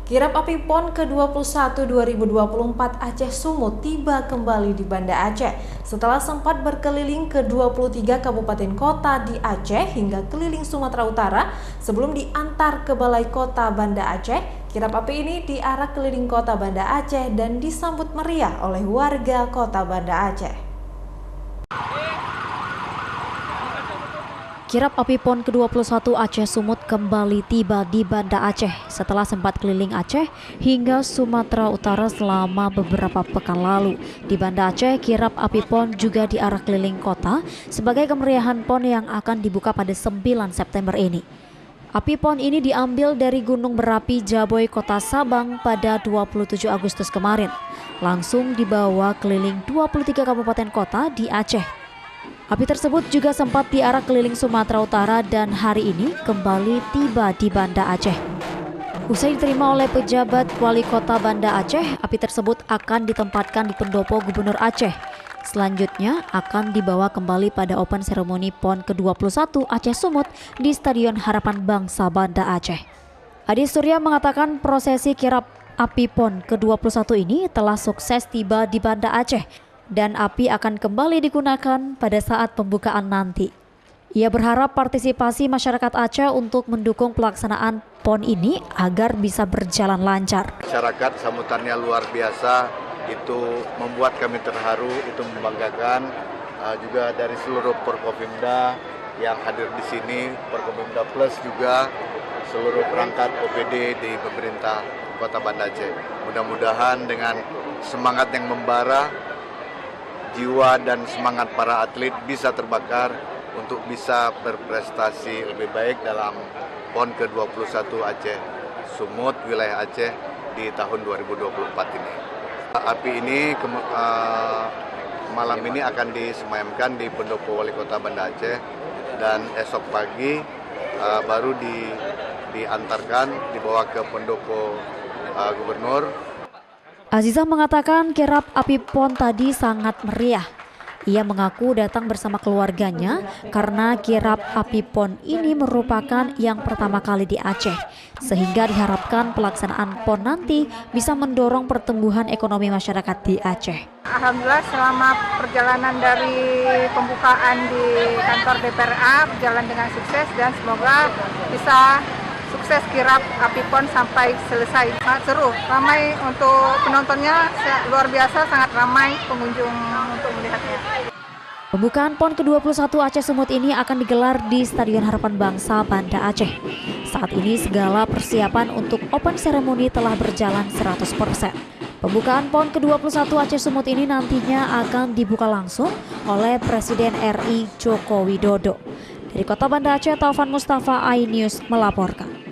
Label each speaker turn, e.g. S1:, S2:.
S1: Kirap api PON ke-21 2024 Aceh Sumut tiba kembali di Banda Aceh setelah sempat berkeliling ke 23 kabupaten kota di Aceh hingga keliling Sumatera Utara sebelum diantar ke Balai Kota Banda Aceh. Kirap api ini diarak keliling kota Banda Aceh dan disambut meriah oleh warga kota Banda Aceh.
S2: Kirap api PON ke-21 Aceh Sumut kembali tiba di Banda Aceh setelah sempat keliling Aceh hingga Sumatera Utara selama beberapa pekan lalu. Di Banda Aceh, kirap api PON juga diarak keliling kota sebagai kemeriahan PON yang akan dibuka pada 9 September ini. Api PON ini diambil dari Gunung Berapi Jaboy, Kota Sabang pada 27 Agustus kemarin. Langsung dibawa keliling 23 kabupaten kota di Aceh. Api tersebut juga sempat diarak keliling Sumatera Utara dan hari ini kembali tiba di Banda Aceh. Usai diterima oleh pejabat Wali Kota Banda Aceh, api tersebut akan ditempatkan di pendopo Gubernur Aceh. Selanjutnya akan dibawa kembali pada open ceremony PON ke-21 Aceh Sumut di Stadion Harapan Bangsa Banda Aceh. Adi Surya mengatakan prosesi kirap api PON ke-21 ini telah sukses tiba di Banda Aceh dan api akan kembali digunakan pada saat pembukaan nanti. Ia berharap partisipasi masyarakat Aceh untuk mendukung pelaksanaan PON ini agar bisa berjalan lancar.
S3: Masyarakat sambutannya luar biasa, itu membuat kami terharu, itu membanggakan. Juga dari seluruh Forkopimda yang hadir di sini, Forkopimda Plus juga seluruh perangkat OPD di pemerintah Kota Banda Aceh. Mudah-mudahan dengan semangat yang membara, jiwa dan semangat para atlet bisa terbakar untuk bisa berprestasi lebih baik dalam PON ke-21 Aceh Sumut wilayah Aceh di tahun 2024 ini. Api ini malam ini akan disemayamkan di pendopo Wali Kota Banda Aceh dan esok pagi baru diantarkan dibawa ke pendopo Gubernur.
S2: Azizah mengatakan kirap api PON tadi sangat meriah. Ia mengaku datang bersama keluarganya karena kirap api PON ini merupakan yang pertama kali di Aceh, sehingga diharapkan pelaksanaan PON nanti bisa mendorong pertumbuhan ekonomi masyarakat di Aceh.
S4: Alhamdulillah selama perjalanan dari pembukaan di kantor DPRA berjalan dengan sukses dan semoga bisa sukses kirap api PON sampai selesai. Sangat seru, ramai untuk penontonnya, luar biasa, sangat ramai pengunjung untuk melihatnya.
S2: Pembukaan PON ke-21 Aceh Sumut ini akan digelar di Stadion Harapan Bangsa Banda Aceh. Saat ini segala persiapan untuk open ceremony telah berjalan 100%. Pembukaan PON ke-21 Aceh Sumut ini nantinya akan dibuka langsung oleh Presiden RI Joko Widodo. Dari Kota Banda Aceh, Taufan Mustafa, iNews melaporkan.